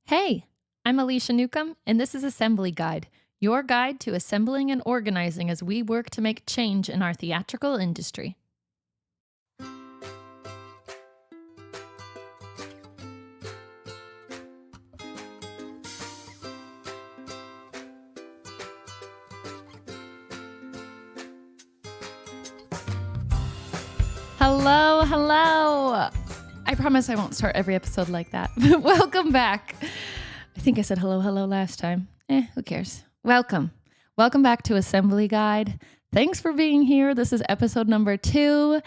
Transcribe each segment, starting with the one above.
Hey, I'm Alicia Newcom, and this is Assembly Guide, your guide to assembling and organizing as we work to make change in our theatrical industry. Hello, hello. I promise I won't start every episode like that. Welcome back. I think I said hello last time. Who cares? Welcome back to Assembly Guide. Thanks for being here. This is episode number 2.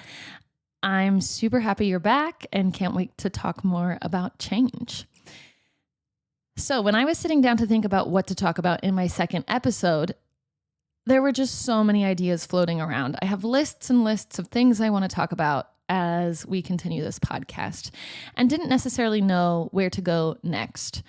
I'm super happy you're back and can't wait to talk more about change. So when I was sitting down to think about what to talk about in my second episode, there were just so many ideas floating around. I have lists and lists of things I want to talk about as we continue this podcast and didn't necessarily know where to go next.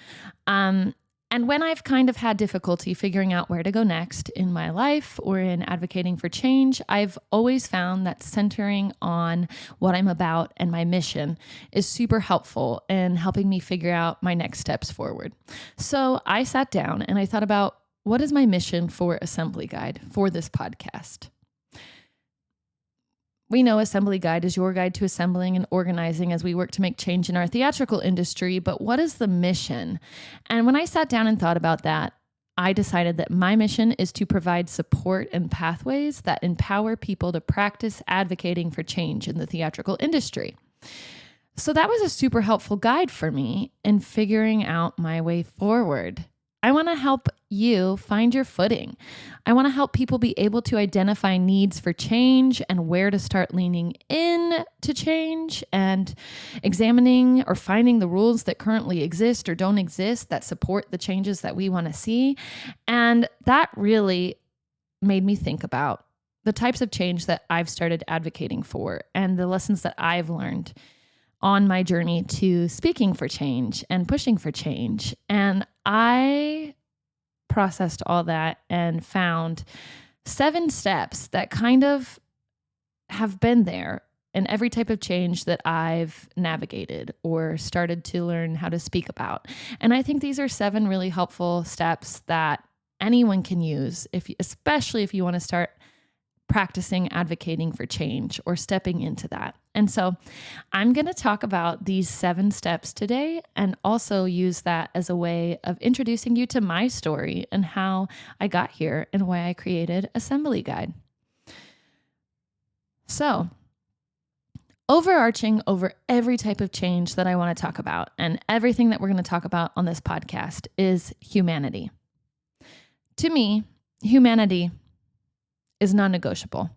And when I've kind of had difficulty figuring out where to go next in my life or in advocating for change, I've always found that centering on what I'm about and my mission is super helpful in helping me figure out my next steps forward. So I sat down and I thought about, what is my mission for Assembly Guide for this podcast? We know Assembly Guide is your guide to assembling and organizing as we work to make change in our theatrical industry, but what is the mission? And when I sat down and thought about that, I decided that my mission is to provide support and pathways that empower people to practice advocating for change in the theatrical industry. So that was a super helpful guide for me in figuring out my way forward. I want to help you find your footing. I want to help people be able to identify needs for change and where to start leaning in to change and examining or finding the rules that currently exist or don't exist that support the changes that we want to see. And that really made me think about the types of change that I've started advocating for and the lessons that I've learned on my journey to speaking for change and pushing for change. And I processed all that and found 7 steps that kind of have been there in every type of change that I've navigated or started to learn how to speak about. And I think these are 7 really helpful steps that anyone can use, especially if you want to start practicing advocating for change or stepping into that. And so I'm going to talk about these 7 steps today and also use that as a way of introducing you to my story and how I got here and why I created Assembly Guide. So, overarching over every type of change that I want to talk about and everything that we're going to talk about on this podcast is humanity. To me, humanity is non-negotiable.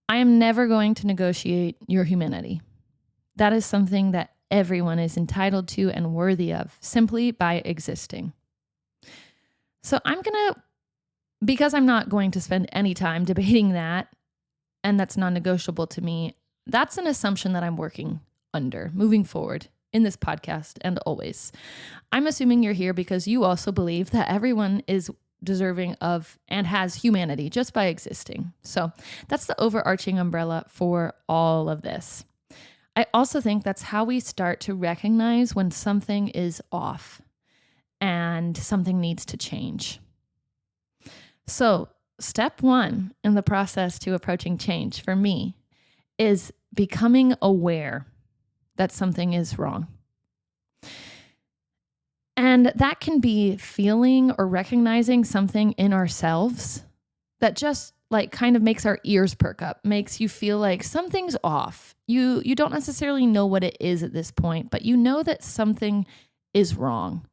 I am never going to negotiate your humanity. That is something that everyone is entitled to and worthy of simply by existing. So because I'm not going to spend any time debating that, and that's non-negotiable to me, that's an assumption that I'm working under moving forward in this podcast and always. I'm assuming you're here because you also believe that everyone is deserving of and has humanity just by existing. So that's the overarching umbrella for all of this. I also think that's how we start to recognize when something is off and something needs to change. So step 1 in the process to approaching change for me is becoming aware that something is wrong. And that can be feeling or recognizing something in ourselves that just kind of makes our ears perk up, makes you feel like something's off. You don't necessarily know what it is at this point, but you know that something is wrong.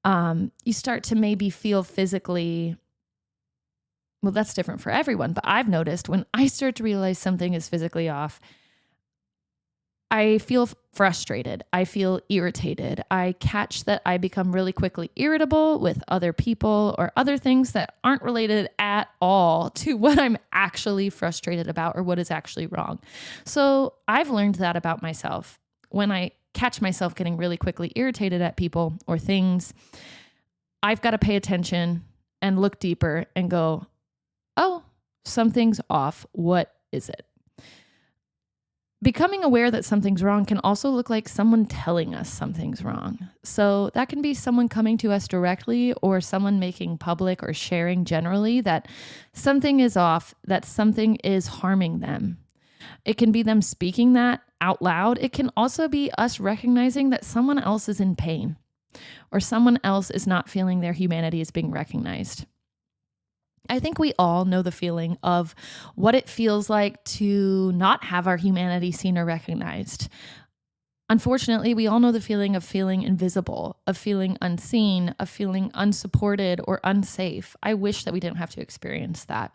You start to maybe feel physically, well, that's different for everyone, but I've noticed when I start to realize something is physically off, I feel frustrated. I feel irritated. I catch that I become really quickly irritable with other people or other things that aren't related at all to what I'm actually frustrated about or what is actually wrong. So I've learned that about myself. When I catch myself getting really quickly irritated at people or things, I've got to pay attention and look deeper and go, oh, something's off. What is it? Becoming aware that something's wrong can also look like someone telling us something's wrong. So that can be someone coming to us directly or someone making public or sharing generally that something is off, that something is harming them. It can be them speaking that out loud. It can also be us recognizing that someone else is in pain or someone else is not feeling their humanity is being recognized. I think we all know the feeling of what it feels like to not have our humanity seen or recognized. Unfortunately, we all know the feeling of feeling invisible, of feeling unseen, of feeling unsupported or unsafe. I wish that we didn't have to experience that.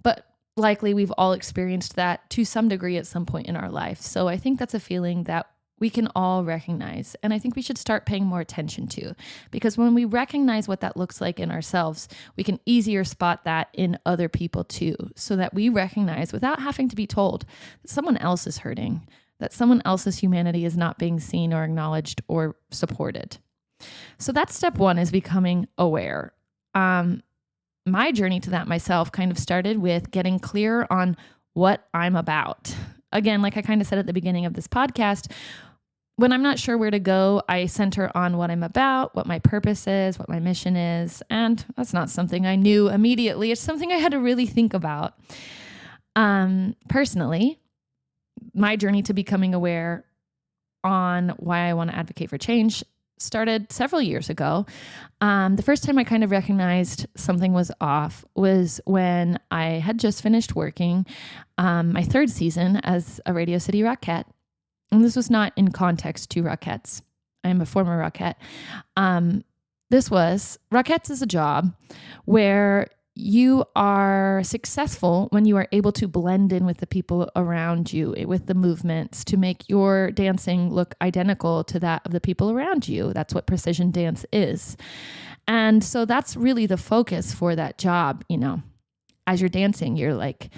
But likely we've all experienced that to some degree at some point in our life. So I think that's a feeling that we can all recognize. And I think we should start paying more attention to, because when we recognize what that looks like in ourselves, we can easier spot that in other people too, so that we recognize without having to be told that someone else is hurting, that someone else's humanity is not being seen or acknowledged or supported. So that's step one, is becoming aware. My journey to that myself kind of started with getting clear on what I'm about. Again, like I kind of said at the beginning of this podcast, when I'm not sure where to go, I center on what I'm about, what my purpose is, what my mission is. And that's not something I knew immediately. It's something I had to really think about. Personally, my journey to becoming aware on why I want to advocate for change started several years ago. The first time I kind of recognized something was off was when I had just finished working my third season as a Radio City Rockette. And this was not in context to Rockettes. I'm a former Rockette. Rockettes is a job where you are successful when you are able to blend in with the people around you, with the movements, to make your dancing look identical to that of the people around you. That's what precision dance is. And so that's really the focus for that job. You know, as you're dancing, you're like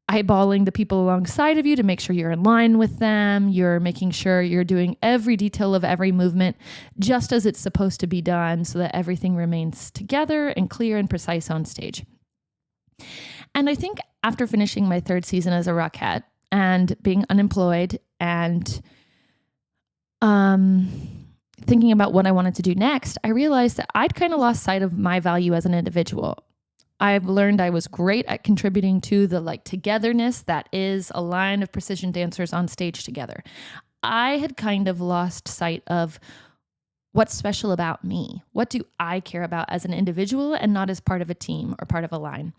eyeballing the people alongside of you to make sure you're in line with them. You're making sure you're doing every detail of every movement just as it's supposed to be done, so that everything remains together and clear and precise on stage. And I think after finishing my third season as a Rockette and being unemployed and thinking about what I wanted to do next, I realized that I'd kind of lost sight of my value as an individual. I've learned I was great at contributing to the togetherness that is a line of precision dancers on stage together. I had kind of lost sight of what's special about me. What do I care about as an individual and not as part of a team or part of a line?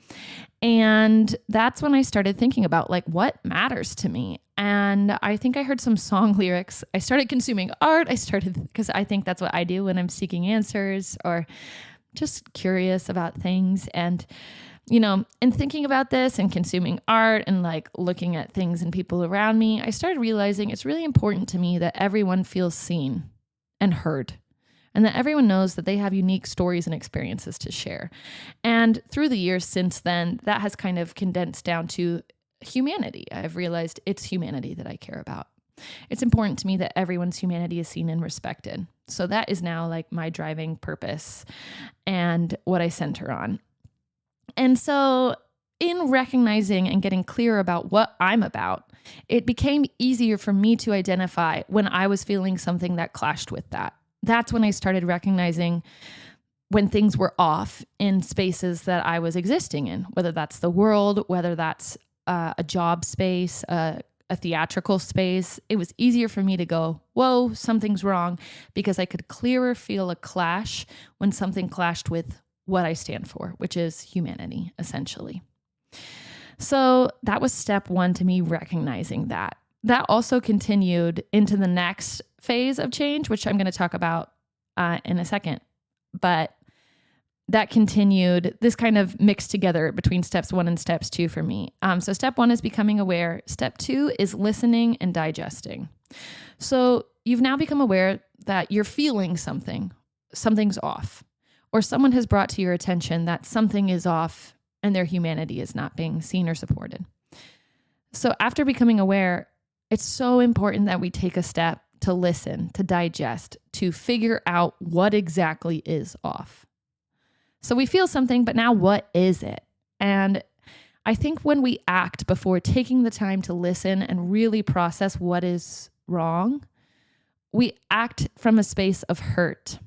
And that's when I started thinking about what matters to me. And I think I heard some song lyrics. I started consuming art. Because I think that's what I do when I'm seeking answers or just curious about things. And, in thinking about this and consuming art and looking at things and people around me, I started realizing it's really important to me that everyone feels seen and heard, and that everyone knows that they have unique stories and experiences to share. And through the years since then, that has kind of condensed down to humanity. I've realized it's humanity that I care about. It's important to me that everyone's humanity is seen and respected. So that is now my driving purpose and what I center on. And so in recognizing and getting clear about what I'm about, it became easier for me to identify when I was feeling something that clashed with that. That's when I started recognizing when things were off in spaces that I was existing in, whether that's the world, whether that's a job space, a theatrical space. It was easier for me to go, whoa, something's wrong, because I could clearer feel a clash when something clashed with what I stand for, which is humanity, essentially. So that was step one to me, recognizing that. That also continued into the next phase of change, which I'm going to talk about in a second. But that continued, this kind of mixed together between steps one and steps two for me. So step one is becoming aware. Step two is listening and digesting. So you've now become aware that you're feeling something's off, or someone has brought to your attention that something is off and their humanity is not being seen or supported. So after becoming aware, it's so important that we take a step to listen, to digest, to figure out what exactly is off. So we feel something, but now what is it? And I think when we act before taking the time to listen and really process what is wrong, we act from a space of hurt.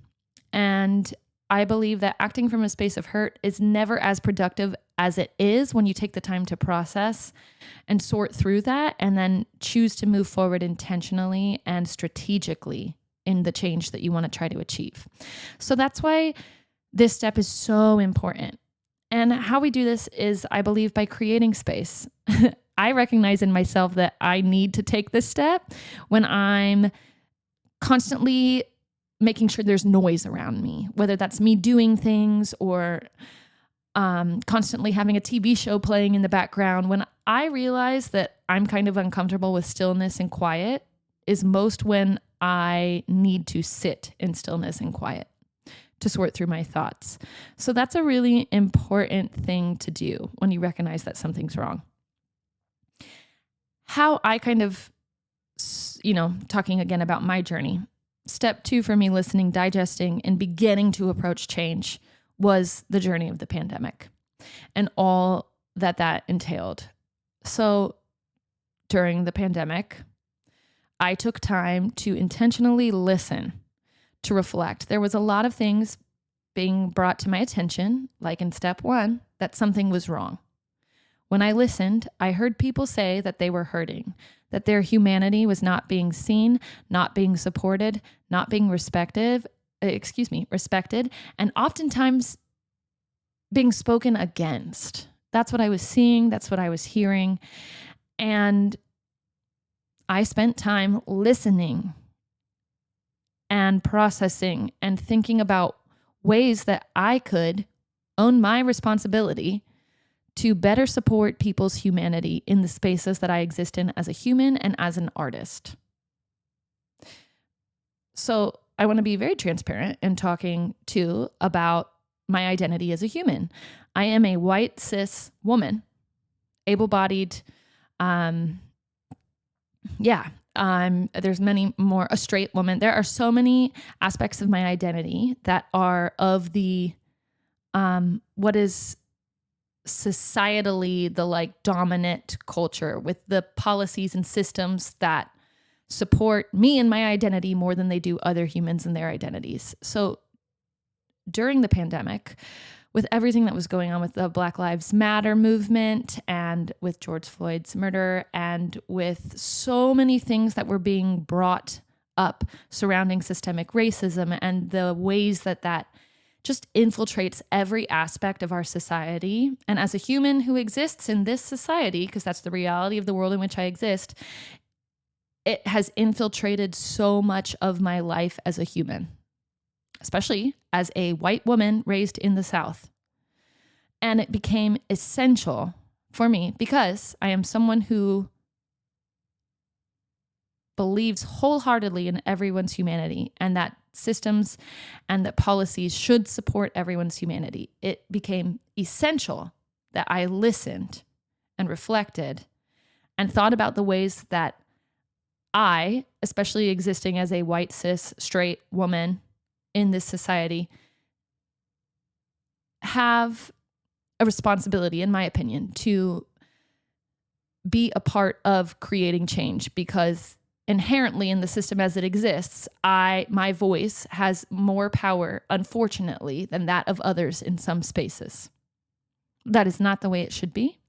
And I believe that acting from a space of hurt is never as productive as it is when you take the time to process and sort through that and then choose to move forward intentionally and strategically in the change that you want to try to achieve. So that's why this step is so important. And how we do this is, I believe, by creating space. I recognize in myself that I need to take this step when I'm constantly making sure there's noise around me, whether that's me doing things or constantly having a TV show playing in the background. When I realize that I'm kind of uncomfortable with stillness and quiet is most when I need to sit in stillness and quiet to sort through my thoughts. So that's a really important thing to do when you recognize that something's wrong. How I kind of, talking again about my journey, step 2 for me, listening, digesting, and beginning to approach change was the journey of the pandemic and all that entailed. So during the pandemic, I took time to intentionally listen, to reflect. There was a lot of things being brought to my attention, like in step 1, that something was wrong. When I listened, I heard people say that they were hurting, that their humanity was not being seen, not being supported, not being respected, and oftentimes being spoken against. That's what I was seeing. That's what I was hearing. And I spent time listening and processing and thinking about ways that I could own my responsibility to better support people's humanity in the spaces that I exist in as a human and as an artist. So I want to be very transparent in talking too about my identity as a human. I am a white cis woman, able-bodied, there's many more, a straight woman. There are so many aspects of my identity that are of the, what is societally the dominant culture with the policies and systems that support me and my identity more than they do other humans and their identities. So during the pandemic, with everything that was going on with the Black Lives Matter movement and with George Floyd's murder and with so many things that were being brought up surrounding systemic racism and the ways that just infiltrates every aspect of our society. And as a human who exists in this society, because that's the reality of the world in which I exist, it has infiltrated so much of my life as a human, especially as a white woman raised in the South. And it became essential for me because I am someone who believes wholeheartedly in everyone's humanity and that systems and that policies should support everyone's humanity. It became essential that I listened and reflected and thought about the ways that I, especially existing as a white, cis, straight woman in this society, have a responsibility, in my opinion, to be a part of creating change because inherently in the system as it exists, my voice has more power, unfortunately, than that of others in some spaces. That is not the way it should be.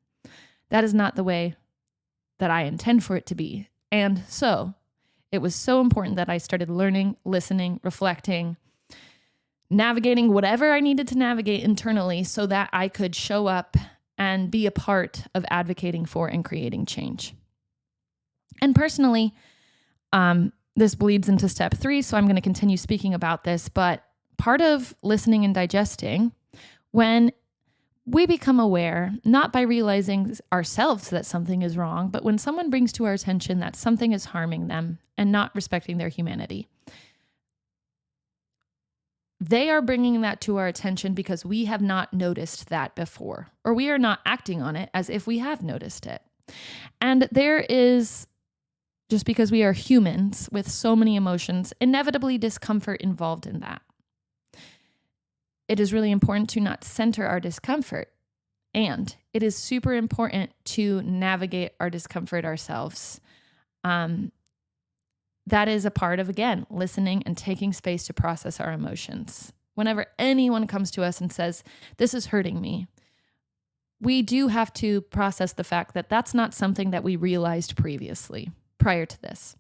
That is not the way that I intend for it to be. And so it was so important that I started learning, listening, reflecting, navigating whatever I needed to navigate internally so that I could show up and be a part of advocating for and creating change. And personally, this bleeds into step 3, so I'm going to continue speaking about this, but part of listening and digesting, when we become aware, not by realizing ourselves that something is wrong, but when someone brings to our attention that something is harming them and not respecting their humanity, they are bringing that to our attention because we have not noticed that before, or we are not acting on it as if we have noticed it. And there is, just because we are humans with so many emotions, inevitably discomfort involved in that. It is really important to not center our discomfort And it is super important to navigate our discomfort ourselves. That is a part of, again, listening and taking space to process our emotions. Whenever anyone comes to us and says, this is hurting me, we do have to process the fact that that's not something that we realized previously, prior to this.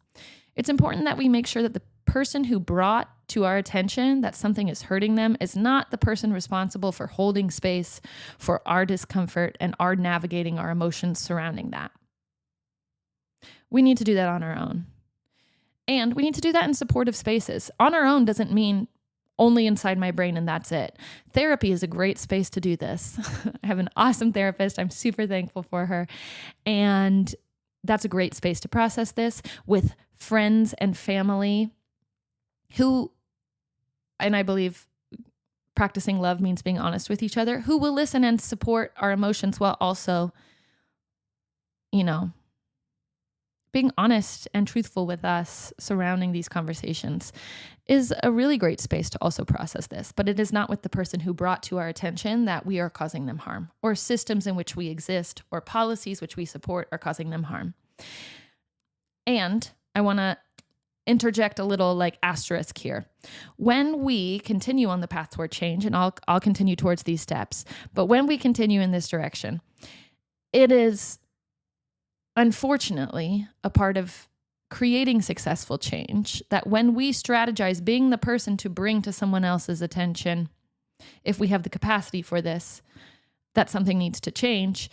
It's important that we make sure that the person who brought to our attention that something is hurting them is not the person responsible for holding space for our discomfort and our navigating our emotions surrounding that. We need to do that on our own. And we need to do that in supportive spaces. On our own doesn't mean only inside my brain and that's it. Therapy is a great space to do this. I have an awesome therapist. I'm super thankful for her. And that's a great space to process this with friends and family who, and I believe practicing love means being honest with each other, who will listen and support our emotions while also, being honest and truthful with us surrounding these conversations is a really great space to also process this. But it is not with the person who brought to our attention that we are causing them harm, or systems in which we exist, or policies which we support are causing them harm. And I want to interject a little asterisk here. When we continue on the path toward change, and I'll continue towards these steps, but when we continue in this direction, it is unfortunately a part of creating successful change that when we strategize being the person to bring to someone else's attention, if we have the capacity for this, that something needs to change,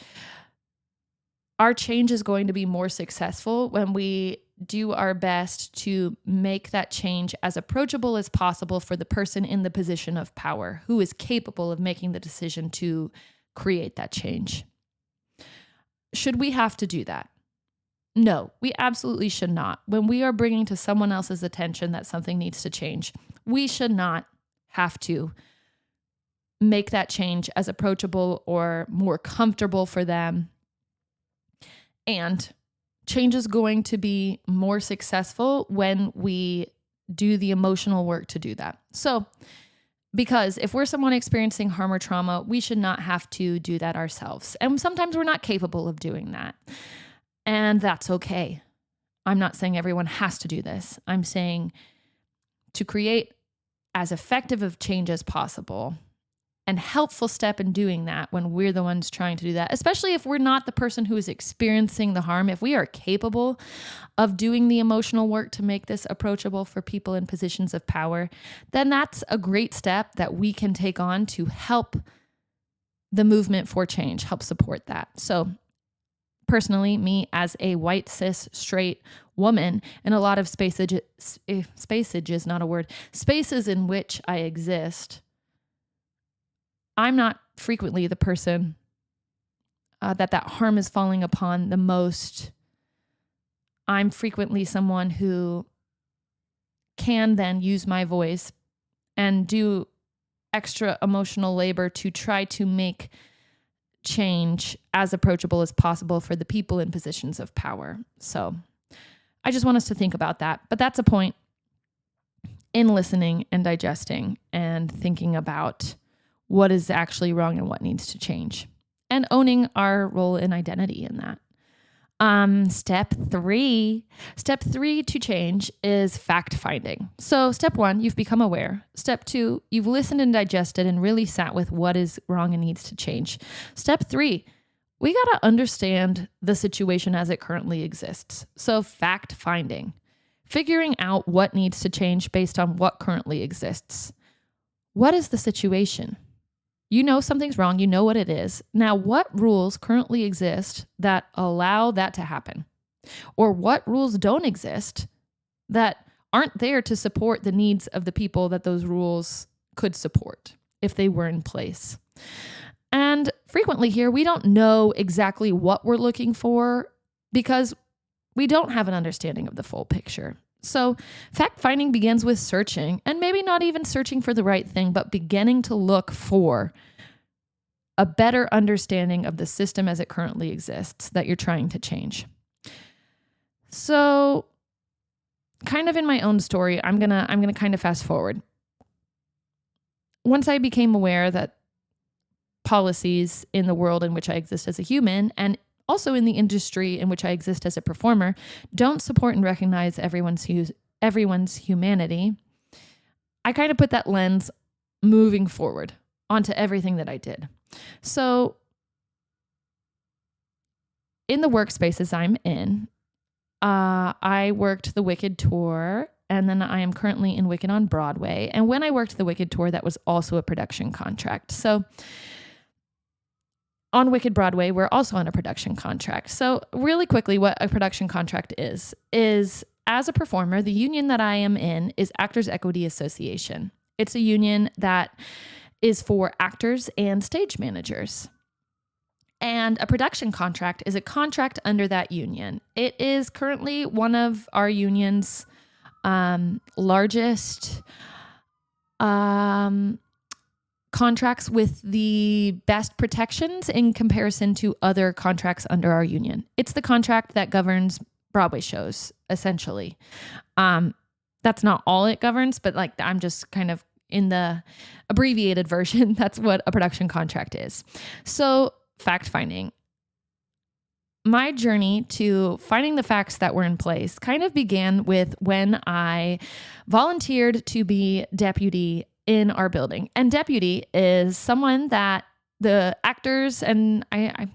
our change is going to be more successful when we do our best to make that change as approachable as possible for the person in the position of power who is capable of making the decision to create that change. Should we have to do that? No, we absolutely should not. When we are bringing to someone else's attention that something needs to change, we should not have to make that change as approachable or more comfortable for them. And change is going to be more successful when we do the emotional work to do that. So, because if we're someone experiencing harm or trauma, we should not have to do that ourselves. And sometimes we're not capable of doing that. And that's okay. I'm not saying everyone has to do this. I'm saying to create as effective of change as possible and helpful step in doing that when we're the ones trying to do that, especially if we're not the person who is experiencing the harm, if we are capable of doing the emotional work to make this approachable for people in positions of power, then that's a great step that we can take on to help the movement for change, help support that. So personally, me as a white, cis, straight woman in a lot of spaces in which I exist, I'm not frequently the person that harm is falling upon the most. I'm frequently someone who can then use my voice and do extra emotional labor to try to make change as approachable as possible for the people in positions of power. So I just want us to think about that. But that's a point in listening and digesting and thinking about what is actually wrong and what needs to change, and owning our role and identity in that. Step three to change is fact finding. So step one, you've become aware. Step two, you've listened and digested and really sat with what is wrong and needs to change. Step three, we got to understand the situation as it currently exists. So fact finding, figuring out what needs to change based on what currently exists. What is the situation? You know something's wrong. You know what it is. Now, what rules currently exist that allow that to happen? Or what rules don't exist that aren't there to support the needs of the people that those rules could support if they were in place? And frequently here, we don't know exactly what we're looking for because we don't have an understanding of the full picture. So fact-finding begins with searching, and maybe not even searching for the right thing, but beginning to look for a better understanding of the system as it currently exists that you're trying to change. So kind of in my own story, I'm gonna kind of fast forward. Once I became aware that policies in the world in which I exist as a human, and also in the industry in which I exist as a performer, don't support and recognize everyone's humanity, I kind of put that lens moving forward onto everything that I did. So in the workspaces I'm in, I worked the Wicked tour, and then I am currently in Wicked on Broadway. And when I worked the Wicked tour, that was also a production contract. So on Wicked Broadway, we're also on a production contract. So really quickly, what a production contract is as a performer, the union that I am in is Actors Equity Association. It's a union that is for actors and stage managers. And a production contract is a contract under that union. It is currently one of our union's largest contracts with the best protections in comparison to other contracts under our union. It's the contract that governs Broadway shows, essentially. That's not all it governs, but like I'm just kind of in the abbreviated version. That's what a production contract is. So fact finding. My journey to finding the facts that were in place kind of began with when I volunteered to be deputy in our building. And deputy is someone that the actors and I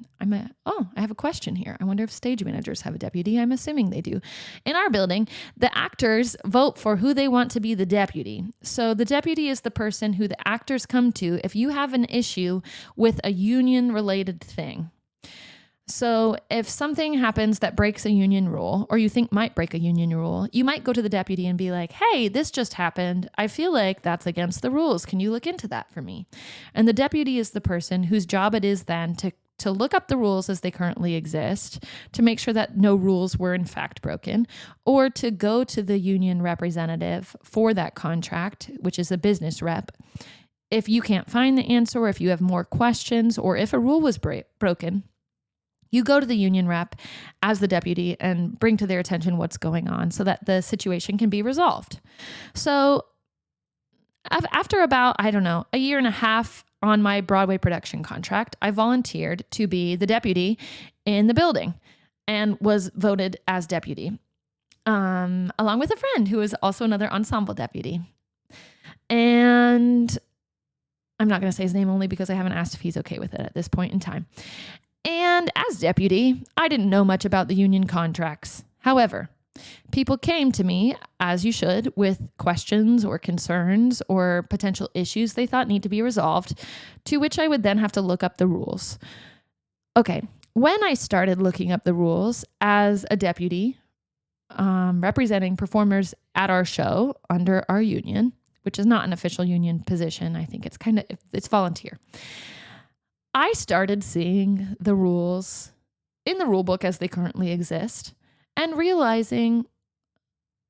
have a question here. I wonder if stage managers have a deputy. I'm assuming they do. In our building, the actors vote for who they want to be the deputy. So the deputy is the person who the actors come to if you have an issue with a union-related thing. So if something happens that breaks a union rule, or you think might break a union rule, you might go to the deputy and be like, hey, this just happened. I feel like that's against the rules. Can you look into that for me? And the deputy is the person whose job it is then to look up the rules as they currently exist, to make sure that no rules were in fact broken, or to go to the union representative for that contract, which is a business rep. If you can't find the answer, or if you have more questions, or if a rule was broken, you go to the union rep as the deputy and bring to their attention what's going on so that the situation can be resolved. So after about, a year and a half on my Broadway production contract, I volunteered to be the deputy in the building and was voted as deputy, along with a friend who is also another ensemble deputy. And I'm not going to say his name only because I haven't asked if he's okay with it at this point in time. And as deputy, I didn't know much about the union contracts. However, people came to me, as you should, with questions or concerns or potential issues they thought need to be resolved, to which I would then have to look up the rules. Okay, when I started looking up the rules as a deputy, representing performers at our show under our union, which is not an official union position, I think it's volunteer. I started seeing the rules in the rule book as they currently exist and realizing,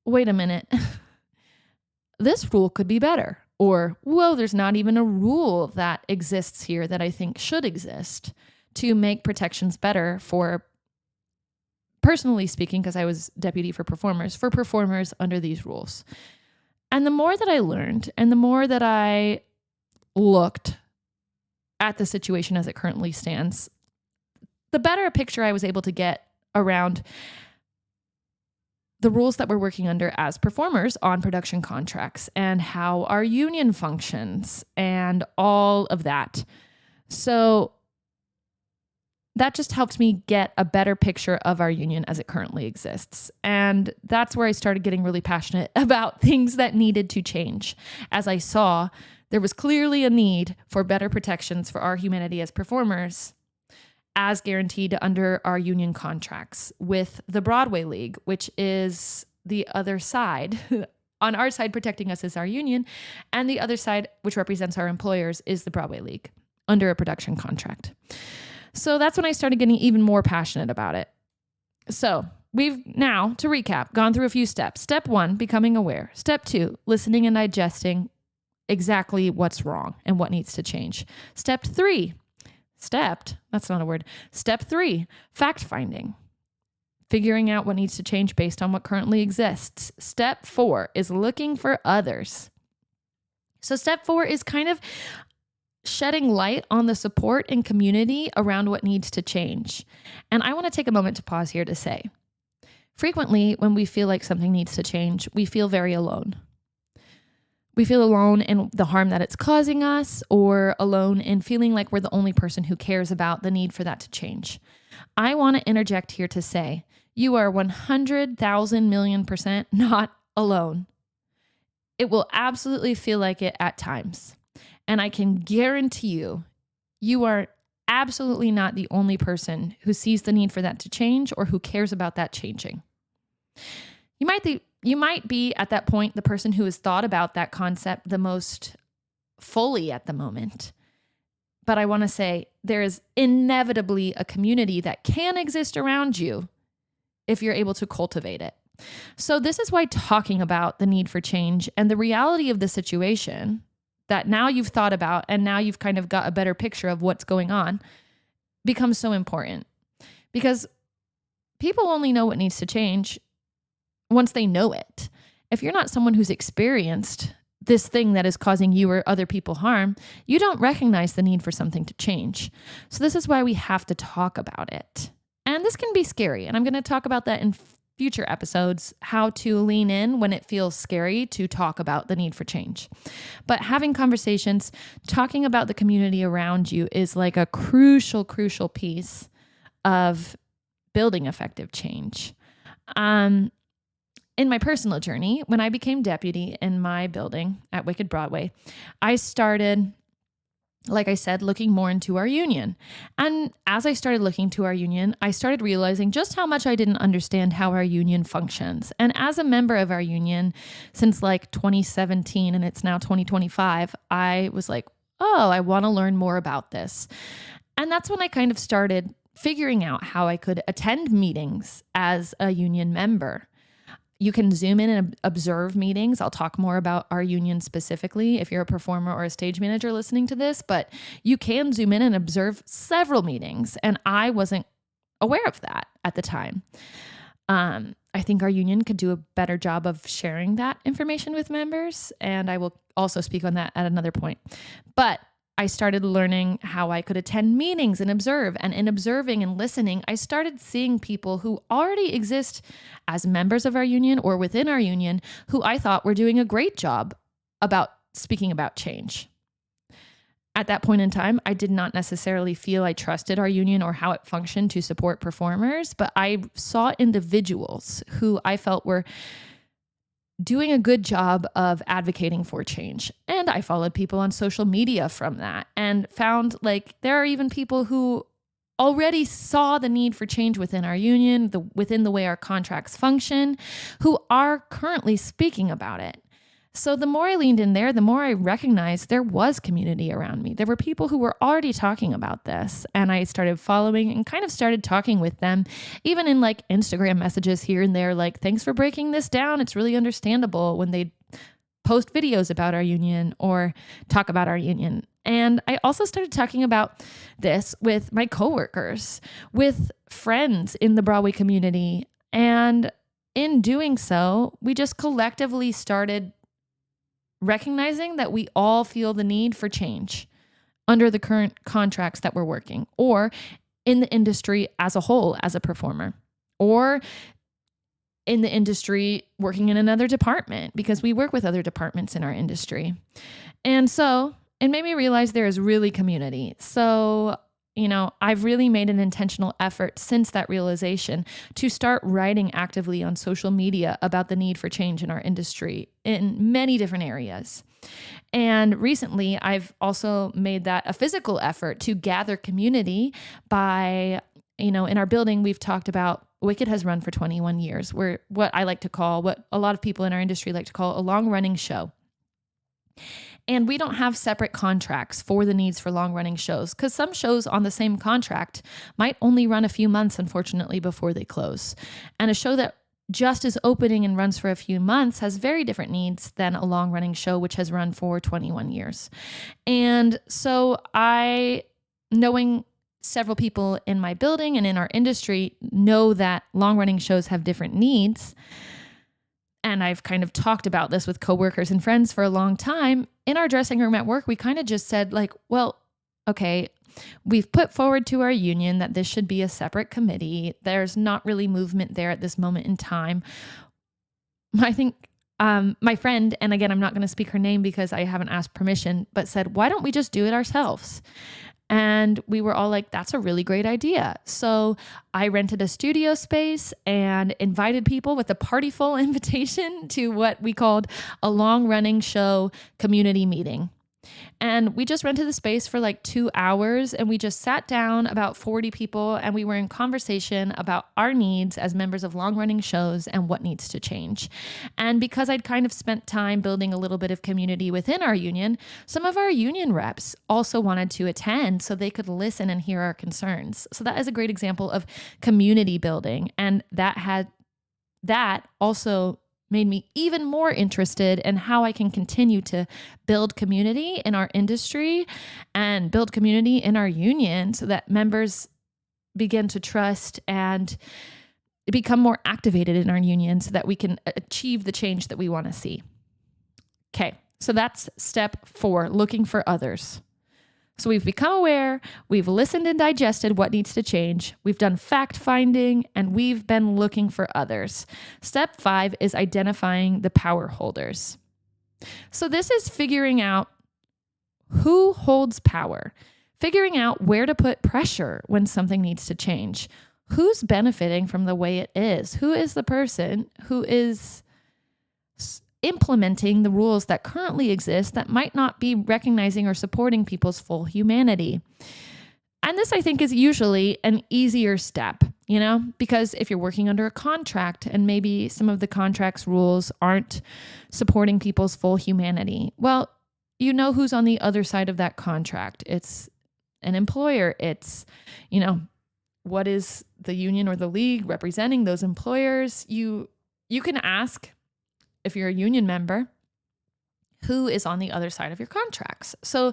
wait a minute, this rule could be better. Or, whoa, there's not even a rule that exists here that I think should exist to make protections better for, personally speaking, because I was deputy for performers under these rules. And the more that I learned and the more that I looked at the situation as it currently stands, the better a picture I was able to get around the rules that we're working under as performers on production contracts and how our union functions and all of that. So that just helped me get a better picture of our union as it currently exists. And that's where I started getting really passionate about things that needed to change, as I saw there was clearly a need for better protections for our humanity as performers, as guaranteed under our union contracts with the Broadway League, which is the other side. On our side, protecting us is our union, and the other side, which represents our employers, is the Broadway League under a production contract. So that's when I started getting even more passionate about it. So we've now, to recap, gone through a few steps. Step 1, becoming aware. Step 2, listening and digesting exactly what's wrong and what needs to change. Step 3, fact finding. Figuring out what needs to change based on what currently exists. Step 4 is looking for others. So step 4 is kind of shedding light on the support and community around what needs to change. And I want to take a moment to pause here to say, frequently when we feel like something needs to change, we feel very alone. We feel alone in the harm that it's causing us, or alone in feeling like we're the only person who cares about the need for that to change. I want to interject here to say, you are 100,000 million% not alone. It will absolutely feel like it at times. And I can guarantee you, you are absolutely not the only person who sees the need for that to change or who cares about that changing. You might be at that point the person who has thought about that concept the most fully at the moment. But I want to say there is inevitably a community that can exist around you if you're able to cultivate it. So this is why talking about the need for change and the reality of the situation that now you've thought about and now you've kind of got a better picture of what's going on becomes so important. Because people only know what needs to change once they know it. If you're not someone who's experienced this thing that is causing you or other people harm, you don't recognize the need for something to change. So this is why we have to talk about it. And this can be scary. And I'm going to talk about that in future episodes, how to lean in when it feels scary to talk about the need for change. But having conversations, talking about the community around you is like a crucial piece of building effective change. In my personal journey, when I became deputy in my building at Wicked Broadway, I started, like I said, looking more into our union. And as I started looking to our union, I started realizing just how much I didn't understand how our union functions. And as a member of our union since like 2017, and it's now 2025, I was like, oh, I want to learn more about this. And that's when I kind of started figuring out how I could attend meetings as a union member. You can zoom in and observe meetings. I'll talk more about our union specifically if you're a performer or a stage manager listening to this, but you can zoom in and observe several meetings. And I wasn't aware of that at the time. I think our union could do a better job of sharing that information with members, and I will also speak on that at another point. But I started learning how I could attend meetings and observe. And in observing and listening, I started seeing people who already exist as members of our union or within our union who I thought were doing a great job about speaking about change. At that point in time, I did not necessarily feel I trusted our union or how it functioned to support performers, but I saw individuals who I felt were doing a good job of advocating for change. And I followed people on social media from that and found like there are even people who already saw the need for change within our union, within the way our contracts function, who are currently speaking about it. So the more I leaned in there, the more I recognized there was community around me. There were people who were already talking about this, and I started following and kind of started talking with them, even in like Instagram messages here and there, like, thanks for breaking this down. It's really understandable, when they post videos about our union or talk about our union. And I also started talking about this with my coworkers, with friends in the Broadway community. And in doing so, we just collectively started recognizing that we all feel the need for change under the current contracts that we're working, or in the industry as a whole as a performer, or in the industry working in another department, because we work with other departments in our industry. And so it made me realize there is really community. So, I've really made an intentional effort since that realization to start writing actively on social media about the need for change in our industry in many different areas. And recently, I've also made that a physical effort to gather community by, in our building, we've talked about Wicked has run for 21 years. We're what a lot of people in our industry like to call a long-running show. And we don't have separate contracts for the needs for long-running shows, because some shows on the same contract might only run a few months, unfortunately, before they close. And a show that just is opening and runs for a few months has very different needs than a long-running show, which has run for 21 years. And so knowing several people in my building and in our industry know that long-running shows have different needs, and I've kind of talked about this with coworkers and friends for a long time, in our dressing room at work, we kind of just said like, well, okay, we've put forward to our union that this should be a separate committee. There's not really movement there at this moment in time. I think my friend, and again, I'm not going to speak her name because I haven't asked permission, but said, why don't we just do it ourselves? And we were all like, that's a really great idea. So I rented a studio space and invited people with a party full invitation to what we called a long running show community meeting. And we just rented the space for like 2 hours, and we just sat down, about 40 people, and we were in conversation about our needs as members of long-running shows and what needs to change. And because I'd kind of spent time building a little bit of community within our union, some of our union reps also wanted to attend so they could listen and hear our concerns. So that is a great example of community building. And that also made me even more interested in how I can continue to build community in our industry and build community in our union so that members begin to trust and become more activated in our union so that we can achieve the change that we want to see. Okay, so that's step 4, looking for others. So we've become aware, we've listened and digested what needs to change, we've done fact finding, and we've been looking for others. Step 5 is identifying the power holders. So this is figuring out who holds power, figuring out where to put pressure when something needs to change, who's benefiting from the way it is, who is the person who is implementing the rules that currently exist that might not be recognizing or supporting people's full humanity. And this, I think, is usually an easier step, because if you're working under a contract and maybe some of the contract's rules aren't supporting people's full humanity, well, you know who's on the other side of that contract. It's an employer. It's, what is the union or the league representing those employers? You can ask, if you're a union member, who is on the other side of your contracts. So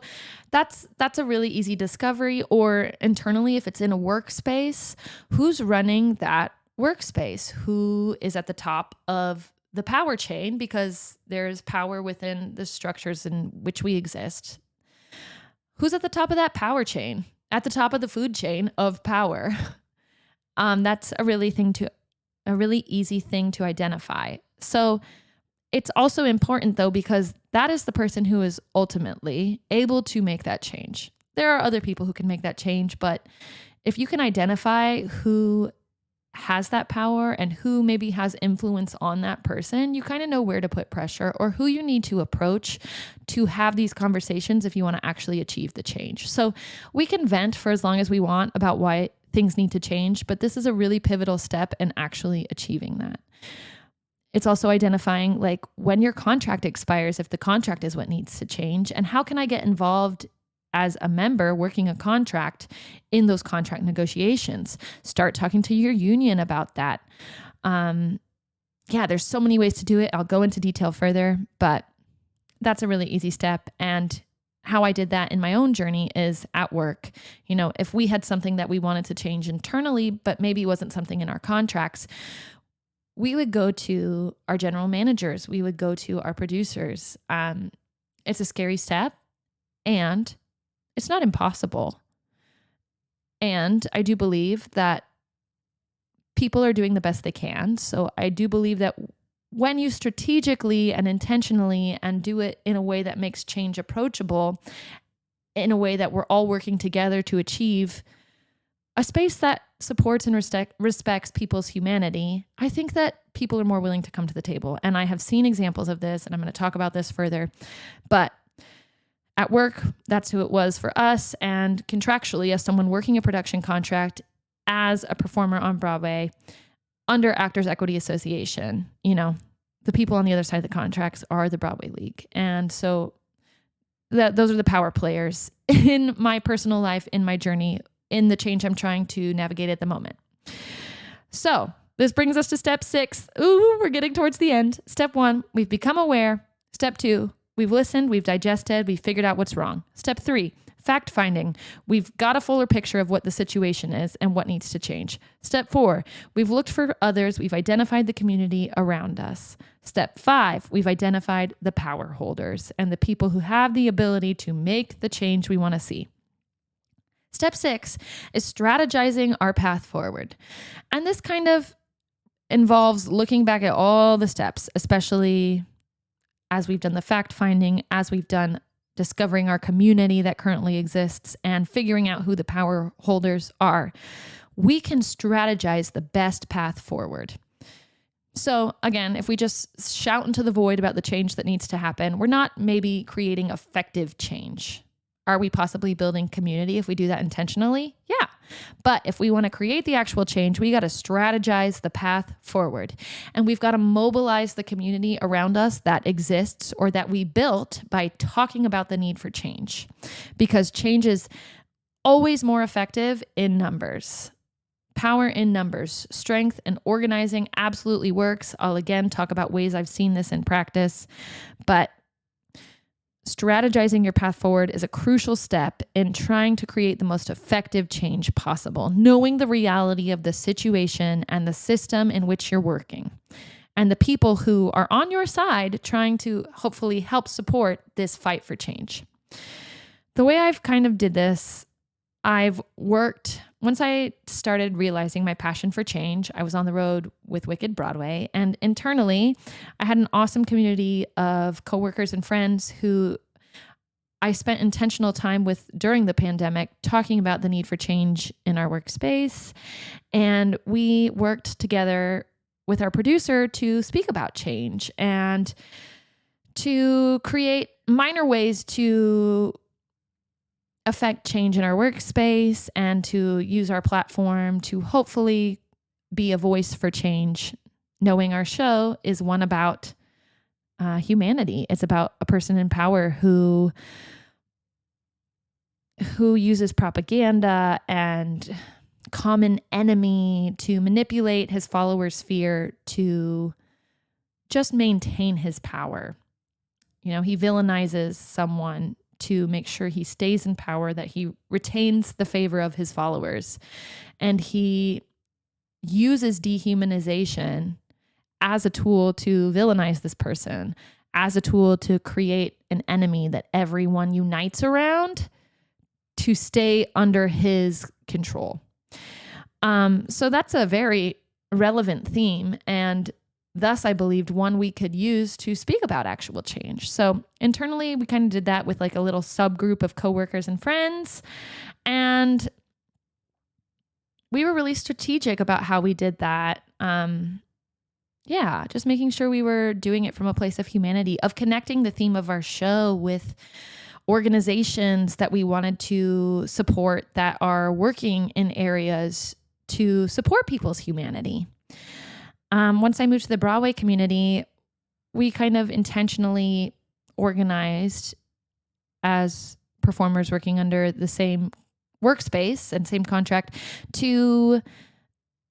that's a really easy discovery. Or internally, if it's in a workspace, who's running that workspace? Who is at the top of the power chain? Because there's power within the structures in which we exist. Who's at the top of that power chain? At the top of the food chain of power. That's a really easy thing to identify. So it's also important, though, because that is the person who is ultimately able to make that change. There are other people who can make that change, but if you can identify who has that power and who maybe has influence on that person, you kind of know where to put pressure or who you need to approach to have these conversations if you want to actually achieve the change. So we can vent for as long as we want about why things need to change, but this is a really pivotal step in actually achieving that. It's also identifying like when your contract expires, if the contract is what needs to change, and how can I get involved as a member working a contract in those contract negotiations. Start talking to your union about that. There's so many ways to do it. I'll go into detail further, but that's a really easy step. And how I did that in my own journey is at work. If we had something that we wanted to change internally, but maybe wasn't something in our contracts, we would go to our general managers. We would go to our producers. It's a scary step, and it's not impossible. And I do believe that people are doing the best they can. So I do believe that when you strategically and intentionally and do it in a way that makes change approachable, in a way that we're all working together to achieve a space that supports and respects people's humanity, I think that people are more willing to come to the table. And I have seen examples of this, and I'm going to talk about this further. But at work, that's who it was for us. And contractually, as someone working a production contract, as a performer on Broadway, under Actors Equity Association, the people on the other side of the contracts are the Broadway League. And so those are the power players in my personal life, in my journey, in the change I'm trying to navigate at the moment. So this brings us to step 6. Ooh, we're getting towards the end. Step 1, we've become aware. Step 2, we've listened, we've digested, we've figured out what's wrong. Step 3, fact finding. We've got a fuller picture of what the situation is and what needs to change. Step 4, we've looked for others. We've identified the community around us. Step 5, we've identified the power holders and the people who have the ability to make the change we want to see. Step 6 is strategizing our path forward. And this kind of involves looking back at all the steps, especially as we've done the fact finding, as we've done discovering our community that currently exists and figuring out who the power holders are. We can strategize the best path forward. So again, if we just shout into the void about the change that needs to happen, we're not maybe creating effective change. Are we possibly building community if we do that intentionally? Yeah. But if we want to create the actual change, we got to strategize the path forward. And we've got to mobilize the community around us that exists or that we built by talking about the need for change. Because change is always more effective in numbers. Power in numbers. Strength and organizing absolutely works. I'll again talk about ways I've seen this in practice. But strategizing your path forward is a crucial step in trying to create the most effective change possible, knowing the reality of the situation and the system in which you're working, and the people who are on your side trying to hopefully help support this fight for change. The way I've kind of did this, once I started realizing my passion for change, I was on the road with Wicked Broadway, and internally, I had an awesome community of coworkers and friends who I spent intentional time with during the pandemic, talking about the need for change in our workspace. And we worked together with our producer to speak about change and to create minor ways to affect change in our workspace and to use our platform to hopefully be a voice for change, knowing our show is one about humanity. It's about a person in power who uses propaganda and common enemy to manipulate his followers' fear to just maintain his power. You know, he villainizes someone to make sure he stays in power, that he retains the favor of his followers. And he uses dehumanization as a tool to villainize this person, as a tool to create an enemy that everyone unites around to stay under his control. So that's a very relevant theme, and thus, I believed one we could use to speak about actual change. So internally, we kind of did that with like a little subgroup of coworkers and friends. And we were really strategic about how we did that. Just making sure we were doing it from a place of humanity, of connecting the theme of our show with organizations that we wanted to support that are working in areas to support people's humanity. Once I moved to the Broadway community, we kind of intentionally organized as performers working under the same workspace and same contract to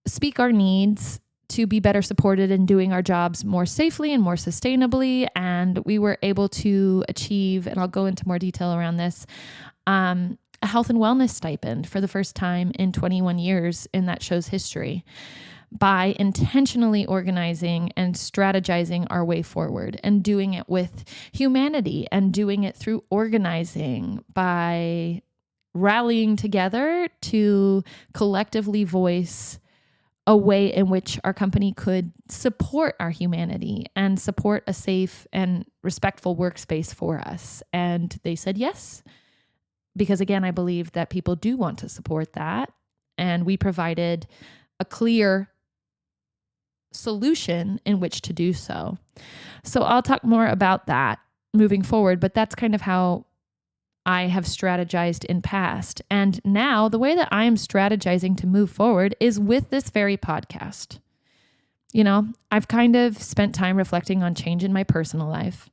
speak our needs, to be better supported in doing our jobs more safely and more sustainably. And we were able to achieve, and I'll go into more detail around this, a health and wellness stipend for the first time in 21 years in that show's history, by intentionally organizing and strategizing our way forward and doing it with humanity and doing it through organizing, by rallying together to collectively voice a way in which our company could support our humanity and support a safe and respectful workspace for us. And they said yes, because again, I believe that people do want to support that. And we provided a clear solution in which to do so. So I'll talk more about that moving forward, but that's kind of how I have strategized in past. And now the way that I am strategizing to move forward is with this very podcast. You know, I've kind of spent time reflecting on change in my personal life.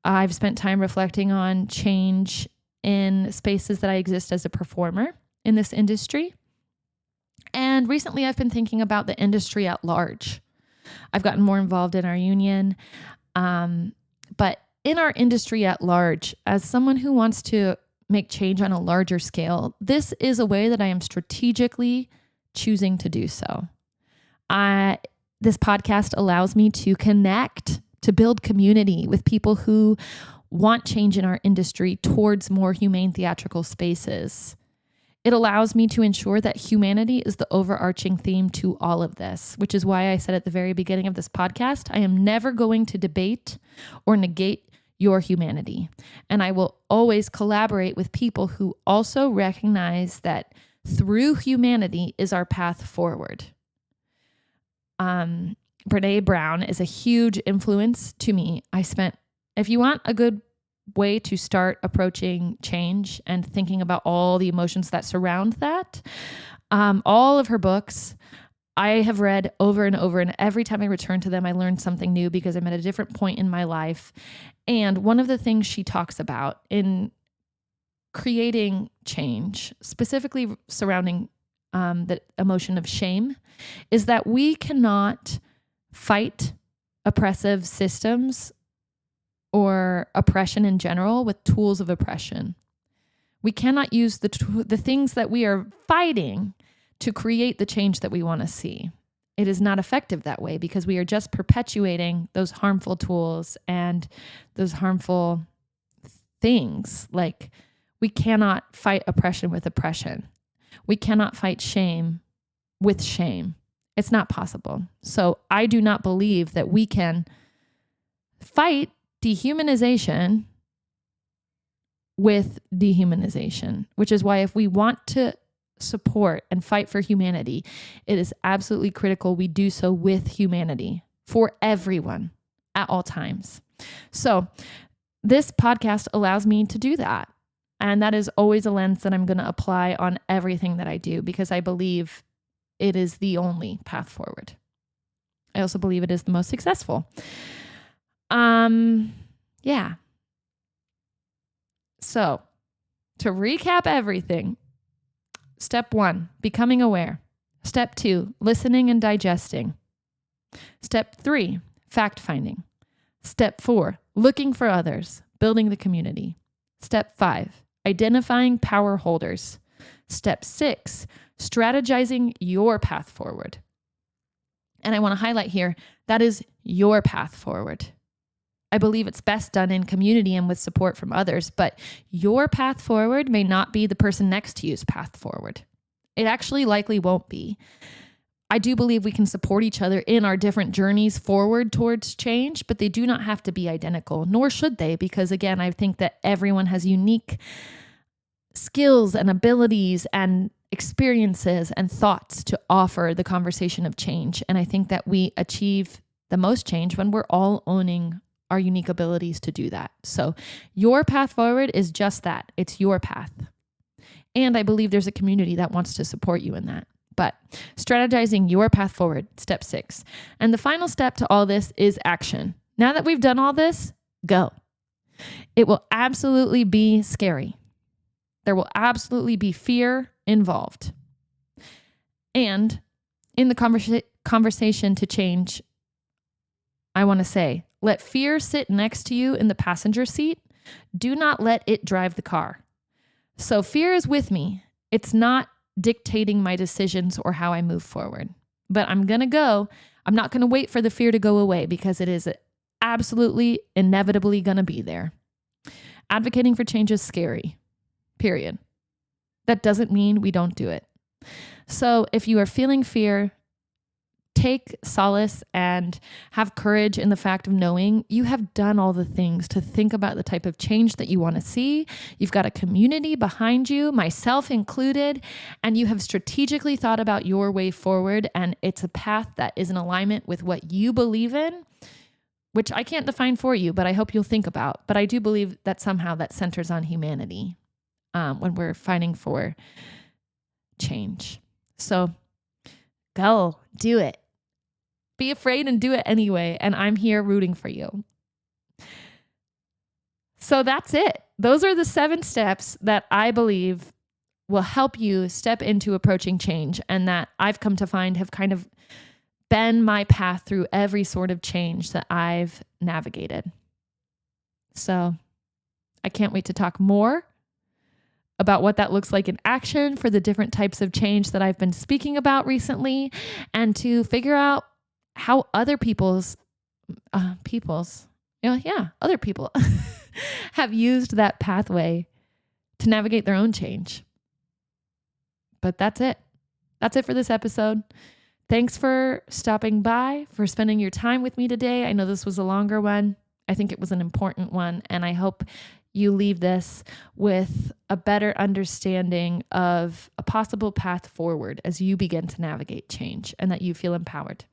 I've spent time reflecting on change in spaces that I exist as a performer in this industry. And recently I've been thinking about the industry at large. I've gotten more involved in our union. But in our industry at large, as someone who wants to make change on a larger scale, this is a way that I am strategically choosing to do so. This podcast allows me to connect, to build community with people who want change in our industry towards more humane theatrical spaces. It allows me to ensure that humanity is the overarching theme to all of this, which is why I said at the very beginning of this podcast, I am never going to debate or negate your humanity. And I will always collaborate with people who also recognize that through humanity is our path forward. Brene Brown is a huge influence to me. If you want a good way to start approaching change and thinking about all the emotions that surround that, all of her books I have read over and over, and every time I return to them, I learn something new because I'm at a different point in my life. And one of the things she talks about in creating change, specifically surrounding the emotion of shame, is that we cannot fight oppressive systems or oppression in general with tools of oppression. We cannot use the things that we are fighting to create the change that we want to see. It is not effective that way because we are just perpetuating those harmful tools and those harmful things. Like, we cannot fight oppression with oppression. We cannot fight shame with shame. It's not possible. So I do not believe that we can fight dehumanization with dehumanization, which is why if we want to support and fight for humanity, it is absolutely critical we do so with humanity for everyone at all times. So this podcast allows me to do that. And that is always a lens that I'm going to apply on everything that I do because I believe it is the only path forward. I also believe it is the most successful. Yeah. So to recap everything, step 1, becoming aware. Step 2, listening and digesting. Step 3, fact finding. Step 4, looking for others, building the community. Step 5, identifying power holders. Step 6, strategizing your path forward. And I want to highlight here, that is your path forward. I believe it's best done in community and with support from others, but your path forward may not be the person next to you's path forward. It actually likely won't be. I do believe we can support each other in our different journeys forward towards change, but they do not have to be identical, nor should they, because again, I think that everyone has unique skills and abilities and experiences and thoughts to offer the conversation of change. And I think that we achieve the most change when we're all owning our unique abilities to do that. So your path forward is just that. It's your path. And I believe there's a community that wants to support you in that. But strategizing your path forward, step 6. And the final step to all this is action. Now that we've done all this, go. It will absolutely be scary. There will absolutely be fear involved. And in the conversation to change, I want to say, let fear sit next to you in the passenger seat. Do not let it drive the car. So fear is with me. It's not dictating my decisions or how I move forward. But I'm going to go. I'm not going to wait for the fear to go away because it is absolutely inevitably going to be there. Advocating for change is scary, period. That doesn't mean we don't do it. So if you are feeling fear, take solace and have courage in the fact of knowing you have done all the things to think about the type of change that you want to see. You've got a community behind you, myself included, and you have strategically thought about your way forward. And it's a path that is in alignment with what you believe in, which I can't define for you, but I hope you'll think about. But I do believe that somehow that centers on humanity when we're fighting for change. So go do it. Be afraid and do it anyway. And I'm here rooting for you. So that's it. Those are the 7 steps that I believe will help you step into approaching change and that I've come to find have kind of been my path through every sort of change that I've navigated. So I can't wait to talk more about what that looks like in action for the different types of change that I've been speaking about recently, and to figure out how other other people have used that pathway to navigate their own change. But that's it. That's it for this episode. Thanks for stopping by, for spending your time with me today. I know this was a longer one. I think it was an important one, and I hope you leave this with a better understanding of a possible path forward as you begin to navigate change, and that you feel empowered,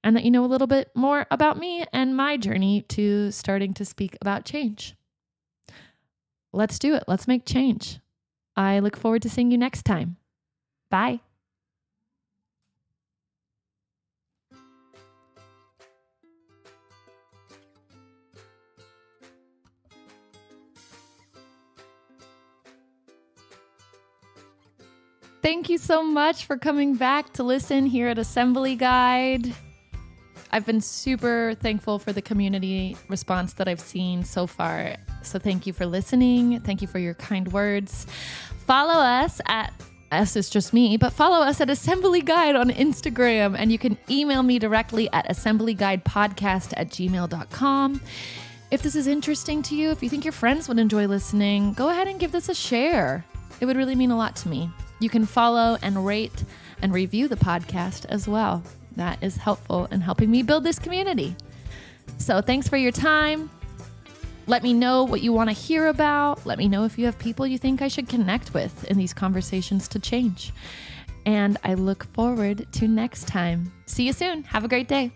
and that you know a little bit more about me and my journey to starting to speak about change. Let's do it. Let's make change. I look forward to seeing you next time. Bye. Thank you so much for coming back to listen here at Assembly Guide. I've been super thankful for the community response that I've seen so far. So thank you for listening. Thank you for your kind words. Follow us at, it's just me, but follow us at Assembly Guide on Instagram, and you can email me directly at assemblyguidepodcast@gmail.com. If this is interesting to you, if you think your friends would enjoy listening, go ahead and give this a share. It would really mean a lot to me. You can follow and rate and review the podcast as well. That is helpful in helping me build this community. So thanks for your time. Let me know what you want to hear about. Let me know if you have people you think I should connect with in these conversations to change. And I look forward to next time. See you soon. Have a great day.